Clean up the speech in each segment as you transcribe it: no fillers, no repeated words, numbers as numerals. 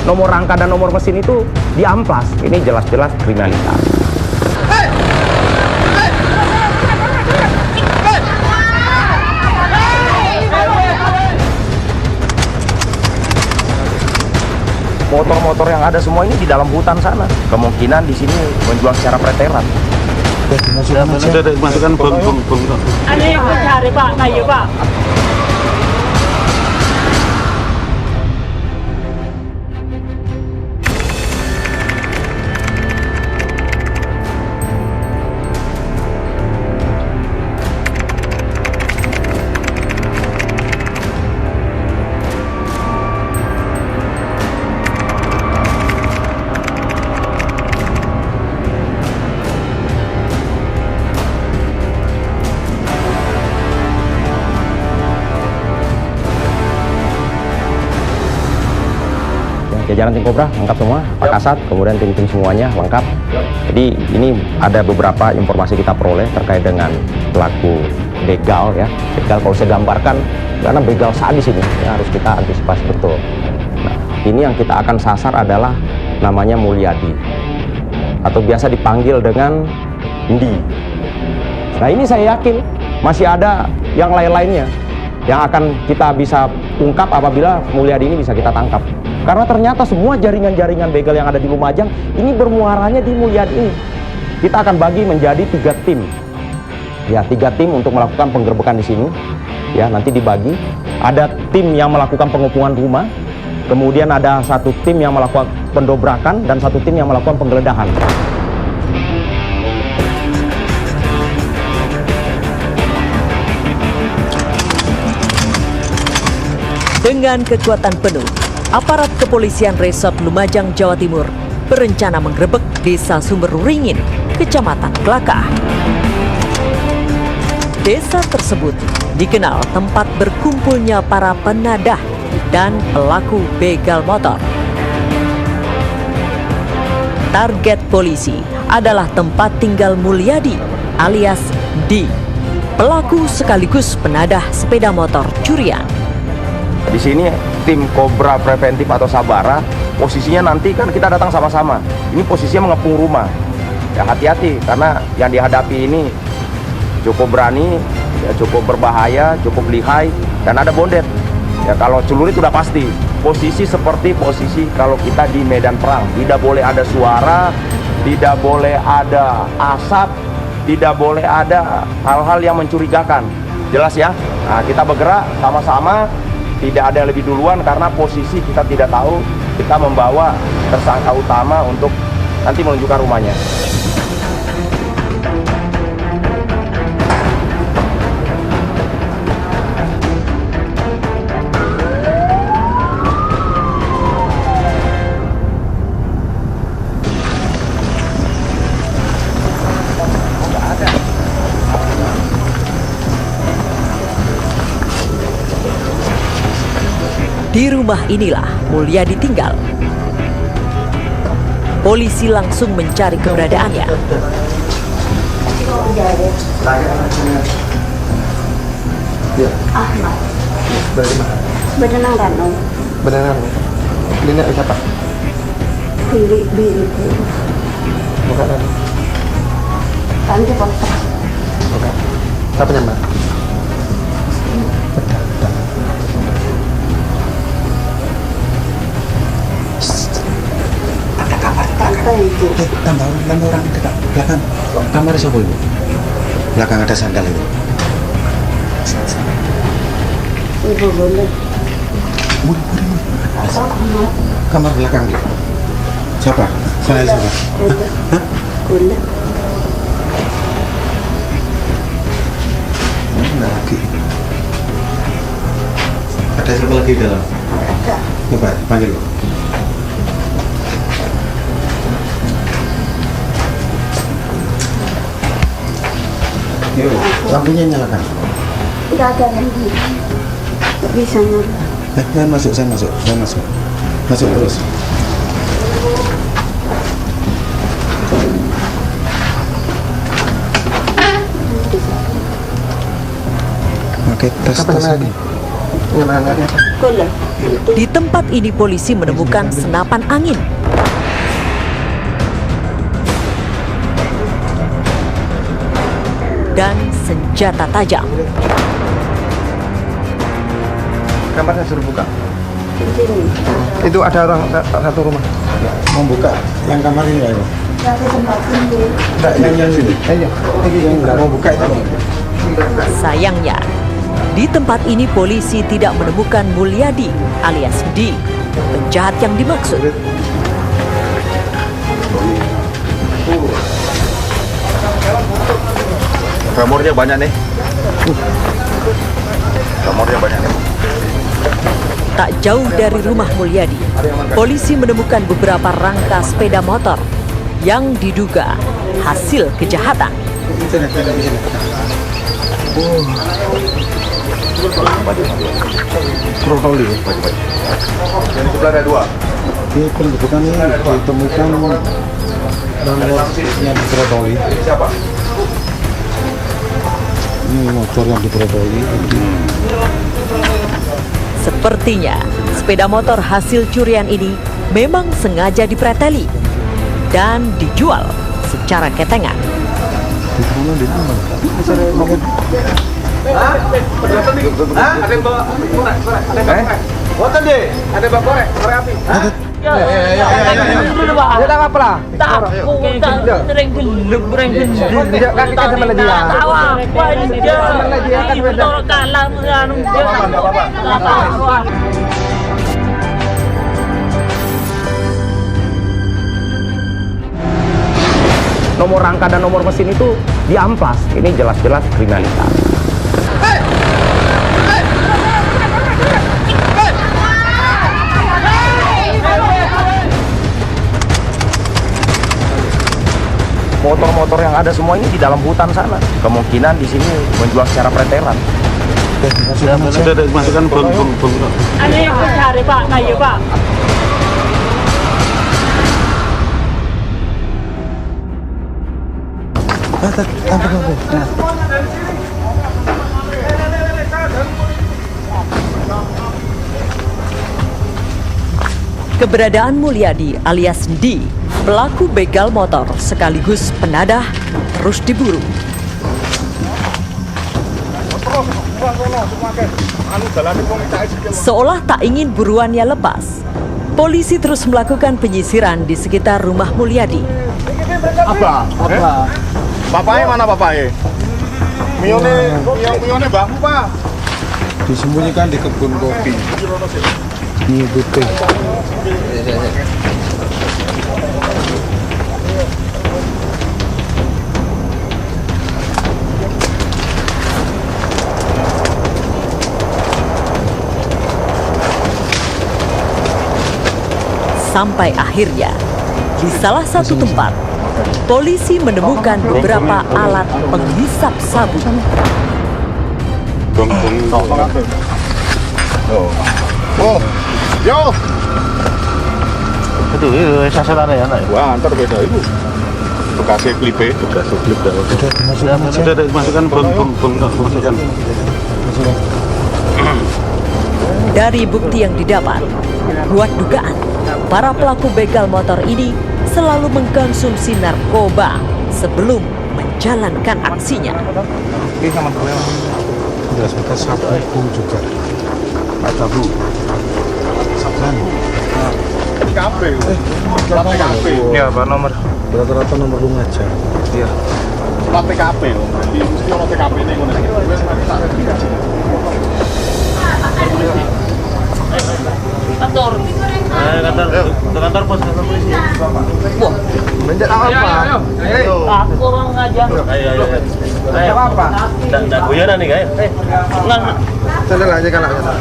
nomor rangka dan nomor mesin itu diamplas. Ini jelas-jelas kriminalitas. Motor-motor yang ada semua ini di dalam hutan sana. Kemungkinan di sini menjual secara preteran. Sudah masukkan bom. Ini cari Pak, kayu Pak. Jajaran tim Kobra lengkap semua, Pak Kasat, kemudian tim-tim semuanya lengkap. Jadi ini ada beberapa informasi kita peroleh terkait dengan pelaku begal ya. Begal kalau saya gambarkan, karena begal sadis ini ya, harus kita antisipasi betul. Nah, ini yang kita akan sasar adalah namanya Mulyadi atau biasa dipanggil dengan Ndi. Nah ini saya yakin masih ada yang lain-lainnya yang akan kita bisa ungkap apabila Mulyadi ini bisa kita tangkap. Karena ternyata semua jaringan-jaringan begal yang ada di Lumajang ini bermuaranya di Mulyadi ini. Kita akan bagi menjadi 3 tim. Ya, 3 tim untuk melakukan penggerbekan di sini. Ya, nanti dibagi. Ada tim yang melakukan pengepungan rumah, kemudian ada 1 tim yang melakukan pendobrakan dan 1 tim yang melakukan penggeledahan. Dengan kekuatan penuh, aparat kepolisian Resort Lumajang, Jawa Timur berencana menggerebek Desa Sumberringin, Kecamatan Kelakah. Desa tersebut dikenal tempat berkumpulnya para penadah dan pelaku begal motor. Target polisi adalah tempat tinggal Mulyadi alias D, pelaku sekaligus penadah sepeda motor curian. Di sini tim Kobra Preventif atau Sabara, posisinya nanti kan kita datang sama-sama. Ini posisinya mengepung rumah. Ya hati-hati karena yang dihadapi ini cukup berani, ya cukup berbahaya, cukup lihai dan ada bondet. Ya kalau celurit sudah pasti. Posisi seperti posisi kalau kita di medan perang, tidak boleh ada suara, tidak boleh ada asap, tidak boleh ada hal-hal yang mencurigakan. Jelas ya? Nah, kita bergerak sama-sama. Tidak ada yang lebih duluan karena posisi kita tidak tahu. Kita membawa tersangka utama untuk nanti menunjukkan rumahnya. Di rumah inilah Mulyadi tinggal. Polisi langsung mencari keberadaannya. Ahmad. Dari mana? Berenang Danau. Beneran. Ini siapa? Biri. Bukan ada. Tante Posta. Bukan. Siapa nyamar? Tante itu. Tambah orang dekat belakang. Kamar siapa ibu? Belakang ada sandal itu. Ibu boleh. Kamar belakang dia. Siapa? Saya siapa? Boleh. Mana lagi? Ada siapa lagi di dalam? Ada. Coba panggil. Yuk, lampunya nyalakan. Tidak ada lagi. Tidak bisa nyala. Saya masuk. Masuk terus. Oke, tes lagi. Kolam. Di tempat ini polisi menemukan senapan angin, dan senjata tajam. Kamarnya suruh buka. Di sini. Itu ada orang satu rumah. Mau buka yang kamar ini ya? Satu tempat tinggi. Enggak, yang sini. Ayo, ini yang enggak mau buka itu. Sayangnya, di tempat ini polisi tidak menemukan Mulyadi alias D, penjahat yang dimaksud. Ramornya banyak nih. Ramornya banyak nih. Tak jauh dari rumah Mulyadi, polisi menemukan beberapa rangka sepeda motor yang diduga hasil kejahatan. Brokoli. Yang sebelah ada dua. Ini pendudukan ini ditemukan yang di Brokoli. Siapa? Ini motor yang di Brokoli. Sepertinya sepeda motor hasil curian ini memang sengaja dipreteli dan dijual secara ketengan. Ada yang bawa korek, Boten deh, ada bawa korek api. Dia apa lah? Takut, sering gelap, Kaki kan sama dia. tahu apa dia. Itu kalah anu dia. Nomor rangka dan nomor mesin itu diamplas. Ini jelas-jelas kriminalitas. Motor-motor yang ada semua ini di dalam hutan sana. Kemungkinan di sini menjual secara pretelan. Sudah dimasukkan Ini aku cari Pak, kayu Pak. Keberadaan Mulyadi alias D, pelaku begal motor sekaligus penadah, terus diburu. Seolah tak ingin buruannya lepas, polisi terus melakukan penyisiran di sekitar rumah Mulyadi. Apa? Bapaknya mana bapaknya? Mione bahu Pak. Disembunyikan di kebun kopi. Ini putih. Sampai akhirnya, di salah satu tempat, polisi menemukan beberapa alat penghisap sabu. Oh, yo. Itu sasarannya ya, Wah, antar beda itu. Bekasnya klip Sudah dimasukkan masukkan. Dari bukti yang didapat, kuat dugaan para pelaku begal motor ini selalu mengkonsumsi narkoba sebelum menjalankan aksinya. Ini sama kelewat. Sudah sekitar sabu juga. Sabu. Sabu. KP. Ya, Pak nomor. Rata-rata nomor lu ngajar. Iya. Plat TKP loh. Berarti mesti ono TKP ini ngono. Kantor. Kantor pos, kantor polisi. Wah, Menjak awal Pak. aku orang ngajar. Ayo. Apa? Nggak guyonan nih, guys. Sandal aja kalau ya.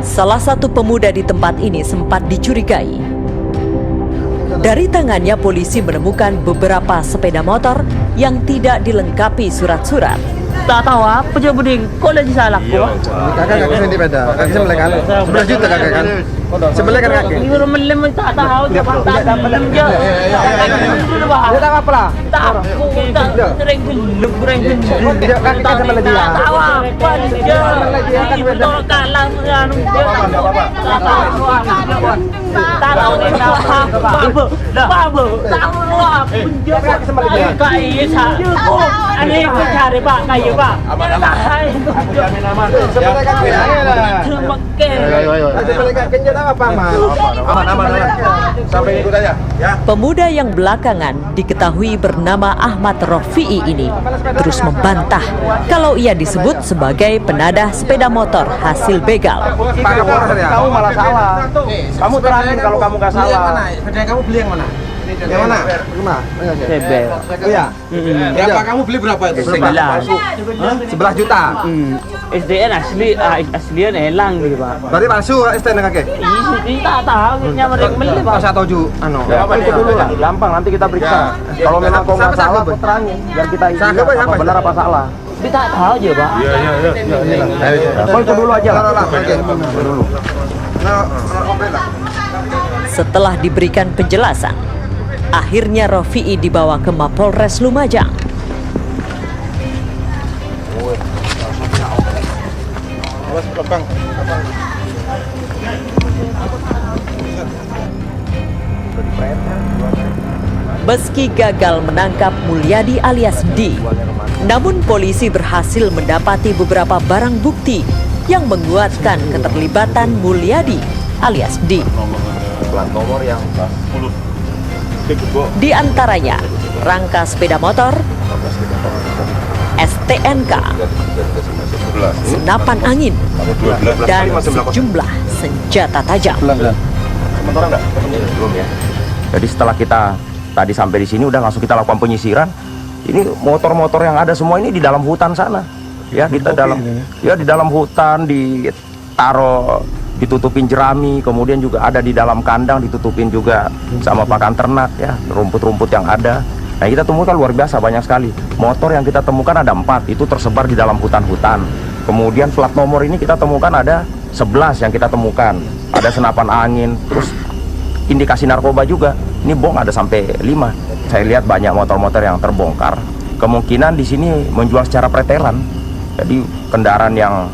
Salah satu pemuda di tempat ini sempat dicurigai. Dari tangannya polisi menemukan beberapa sepeda motor yang tidak dilengkapi surat-surat. Tak tahu apa je buding. Kau lagi salah kau. Kakak sendiri beda. Kakak sebelah kan. 11 juta kakak kan. Sebelah kan kakak. Ini orang melem tak tahu je. Tak melem je. Dia tak apa lah. Tak aku tak sering geluk goreng geluk. Kakak kan sebelah dia. Tak tahu apa je. Ini betul kalah anu dia tak tahu apa. Tak tahu apa. Apa? Tahu apa je. Kai sa. Ani aku cari Pak kayu Pak. Sebelah kakak. Terima kasih. Sebelah kakak tak apa aman. Aman. Sampai ikut aja. Ya. Pemuda yang belakangan diketahui bernama Ahmad Rofi'i ini terus membantah kalau ia disebut sebagai penadah sepeda motor hasil begal. Pak Kapolres ya. Kamu malah salah. Kamu terangin kalau kamu nggak salah. Sepeda kamu beli yang mana? Yang mana? Rumah. Sebel. Oh ya. Berapa kamu beli berapa itu? 11 juta. SDN aslian elang gitu Pak. Berarti palsu STN kakek. Ini tak tahu nyamar yang beli Pak. Pas atau ju anu. Ya, itu dulu lah, gampang nanti kita periksa. Kalau memang kau nggak salah, kau terangin biar kita isi apa benar apa salah. Tapi tak tahu je Pak. Kau itu dulu aja. Setelah diberikan penjelasan, akhirnya Rofi'i dibawa ke Mapolres Lumajang. Meski gagal menangkap Mulyadi alias D, namun polisi berhasil mendapati beberapa barang bukti yang menguatkan keterlibatan Mulyadi alias D. Plat nomor yang 10. Di antaranya rangka sepeda motor, STNK, senapan angin, dan sejumlah senjata tajam. Belum ya. Jadi setelah kita tadi sampai di sini udah langsung kita lakukan penyisiran. Ini motor-motor yang ada semua ini di dalam hutan sana. Ya, di dalam hutan ditaruh, ditutupin jerami, kemudian juga ada di dalam kandang ditutupin juga sama pakan ternak ya, rumput-rumput yang ada. Nah, kita temukan luar biasa banyak sekali. Motor yang kita temukan ada 4, itu tersebar di dalam hutan-hutan. Kemudian plat nomor ini kita temukan ada 11 yang kita temukan. Ada senapan angin, terus indikasi narkoba juga. Ini bong ada sampai 5. Saya lihat banyak motor-motor yang terbongkar. Kemungkinan di sini menjual secara pretelan. Jadi kendaraan yang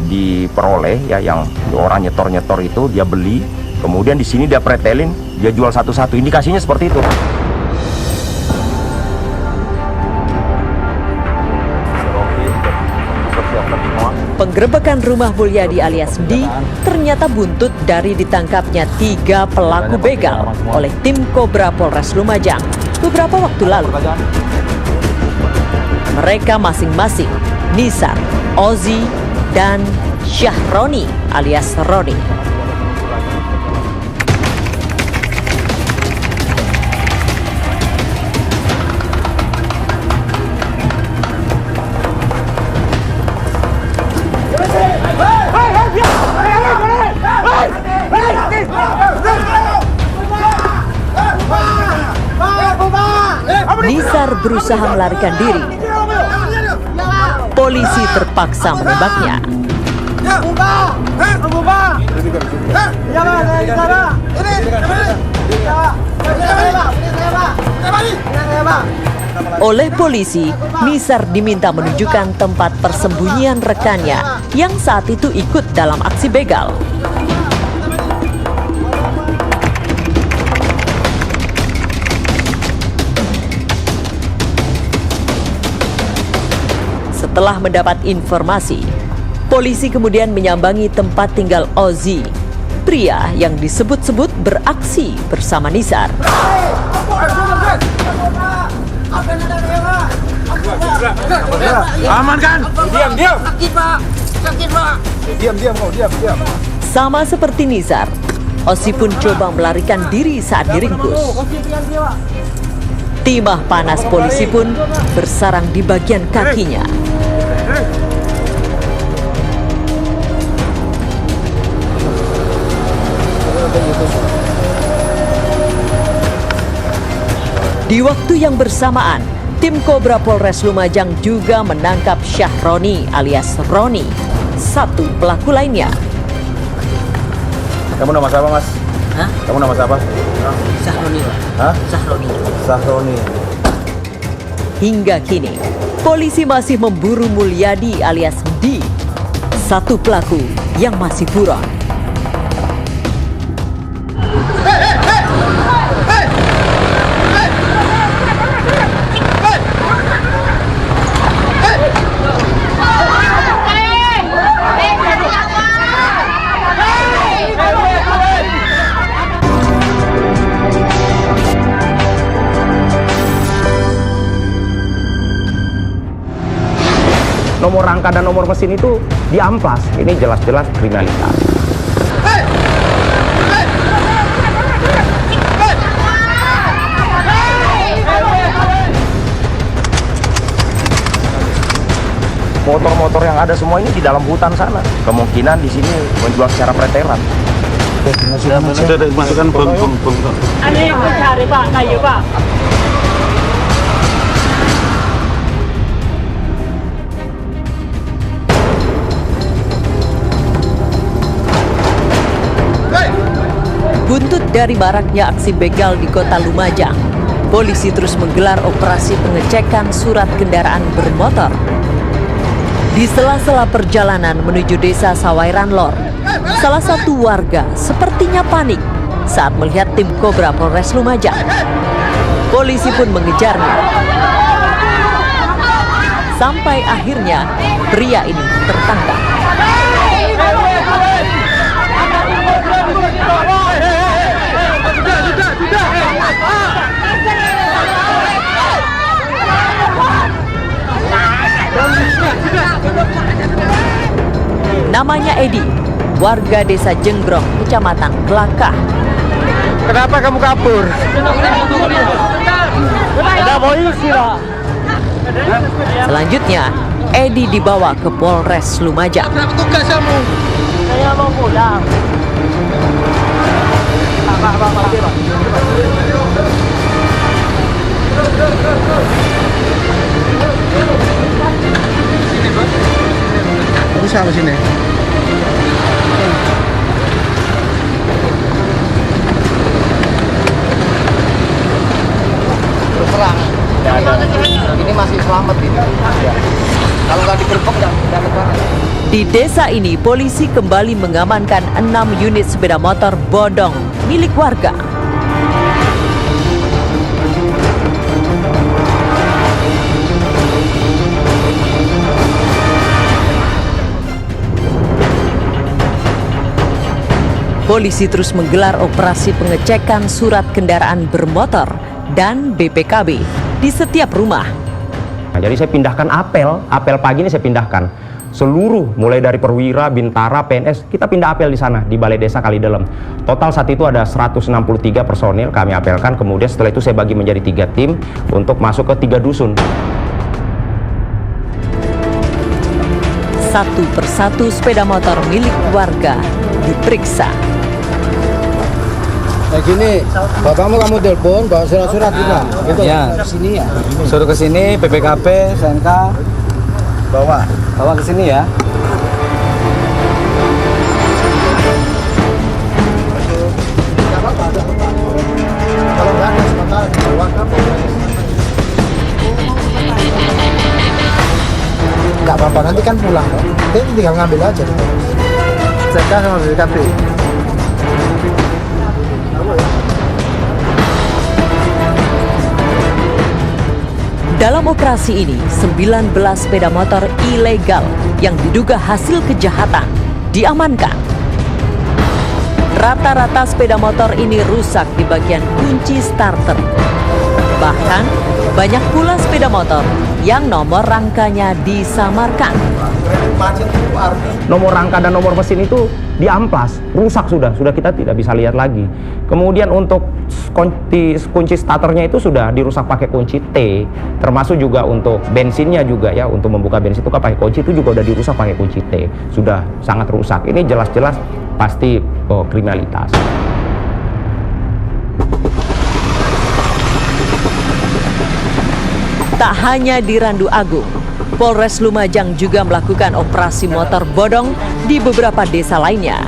diperoleh ya, yang orang nyetor-nyetor itu dia beli, kemudian di sini dia pretelin, dia jual satu-satu. Indikasinya seperti itu. Penggerebekan rumah Mulyadi alias D ternyata buntut dari ditangkapnya 3 pelaku begal oleh tim Kobra Polres Lumajang beberapa waktu lalu. Mereka masing-masing Nisar, Ozi, dan Syahroni alias Roni. Nisar berusaha melarikan diri. Polisi terpaksa menembaknya. Oleh polisi, Nisar diminta menunjukkan tempat persembunyian rekannya yang saat itu ikut dalam aksi begal. Setelah mendapat informasi, polisi kemudian menyambangi tempat tinggal Ozi, pria yang disebut-sebut beraksi bersama Nisar. Aman kan? Diam. Diam kau, diam. Sama seperti Nisar, Ozi pun coba melarikan diri saat diringkus. Timah panas polisi pun bersarang di bagian kakinya. Di waktu yang bersamaan, Tim Kobra Polres Lumajang juga menangkap Syahroni alias Roni, satu pelaku lainnya. Kamu nama siapa, Mas? Hah? Kamu nama siapa? Sahroni, Pak. Hah? Sahroni. Sahroni. Hingga kini, polisi masih memburu Mulyadi alias D, satu pelaku yang masih buron. Nomor rangka dan nomor mesin itu diamplas. Ini jelas-jelas kriminalitas. Motor-motor yang ada semua ini di dalam hutan sana. Kemungkinan di sini menjual secara pretelan. Sudah masukkan bom. Ada yang mencari Pak, kayu Pak. Buntut dari maraknya aksi begal di kota Lumajang, polisi terus menggelar operasi pengecekan surat kendaraan bermotor. Di sela-sela perjalanan menuju desa Sawairan Lor, salah satu warga sepertinya panik saat melihat tim Kobra Polres Lumajang. Polisi pun mengejarnya. Sampai akhirnya pria ini tertangkap. Namanya Edi, warga desa Jenggrong, kecamatan Kelakah. Kenapa kamu kabur? Ada polisi Pak. Selanjutnya, Edi dibawa ke Polres Lumajang. Saya mau pulang. Ini siapa sini? Terus terang. Ini masih selamat ini. Kalau nggak digerebek nggak dapat banget. Di desa ini, polisi kembali mengamankan 6 unit sepeda motor bodong milik warga. Polisi terus menggelar operasi pengecekan surat kendaraan bermotor dan BPKB di setiap rumah. Nah, jadi saya pindahkan apel pagi ini saya pindahkan. Seluruh mulai dari perwira, bintara, PNS, kita pindah apel di sana, di Balai Desa Kalidelem. Total saat itu ada 163 personil kami apelkan, kemudian setelah itu saya bagi menjadi 3 tim untuk masuk ke 3 dusun. Satu persatu sepeda motor milik warga diperiksa. Nah gini, bapakmu kamu telepon bawa surat-surat juga, gitu. Ya. Sini ya. Suruh ke sini, PPKP, SNK, bawa ke sini ya. Kalau nggak ada sementara bawa ke Polres. Nggak apa-apa, nanti kan pulang kok. Nanti tinggal ngambil aja. SNK sama PPKP. Dalam operasi ini, 19 sepeda motor ilegal yang diduga hasil kejahatan diamankan. Rata-rata sepeda motor ini rusak di bagian kunci starter. Bahkan, banyak pula sepeda motor yang nomor rangkanya disamarkan. Nomor rangka dan nomor mesin itu diamplas, rusak sudah kita tidak bisa lihat lagi. Kemudian untuk kunci starternya itu sudah dirusak pakai kunci T, termasuk juga untuk bensinnya juga ya, untuk membuka bensin itu kan pakai kunci itu juga udah dirusak pakai kunci T, sudah sangat rusak. Ini jelas-jelas pasti kriminalitas. Tak hanya di Randu Agung, Polres Lumajang juga melakukan operasi motor bodong di beberapa desa lainnya.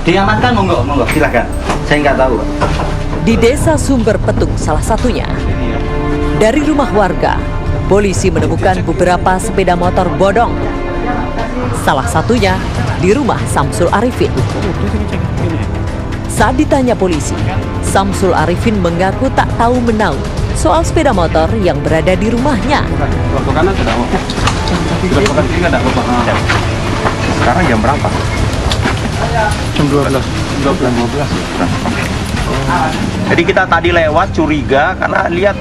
Diamankan, monggo, silakan. Saya nggak tahu. Di Desa Sumber Petung salah satunya. Dari rumah warga, polisi menemukan beberapa sepeda motor bodong. Salah satunya di rumah Samsul Arifin. Saat ditanya polisi, Samsul Arifin mengaku tak tahu menau soal sepeda motor yang berada di rumahnya. Sekarang jam berapa? Jam 12. Jadi kita tadi lewat curiga karena lihat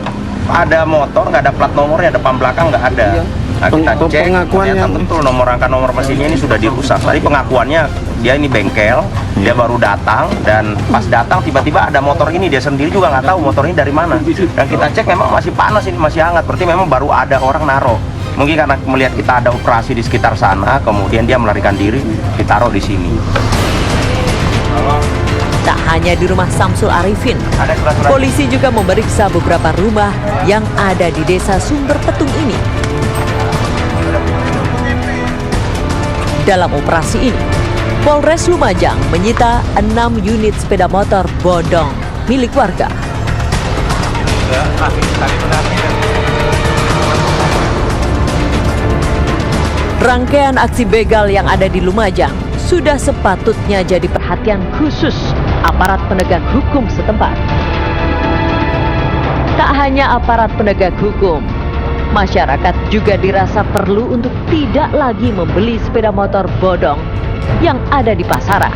ada motor, nggak ada plat nomornya, depan belakang nggak ada. Nah, kita cek, ternyata betul nomor rangka nomor mesinnya ini sudah dirusak. Tadi pengakuannya dia ini bengkel, dia baru datang dan pas datang tiba-tiba ada motor ini, dia sendiri juga nggak tahu motor ini dari mana. Dan kita cek memang masih panas ini, masih hangat, berarti memang baru ada orang naruh. Mungkin karena melihat kita ada operasi di sekitar sana, kemudian dia melarikan diri, ditaruh di sini. Tak hanya di rumah Samsul Arifin, polisi juga memeriksa beberapa rumah yang ada di Desa Sumber Petung ini. Dalam operasi ini, Polres Lumajang menyita 6 unit sepeda motor bodong milik warga. Rangkaian aksi begal yang ada di Lumajang sudah sepatutnya jadi perhatian khusus aparat penegak hukum setempat. Tak hanya aparat penegak hukum, masyarakat juga dirasa perlu untuk tidak lagi membeli sepeda motor bodong yang ada di pasaran.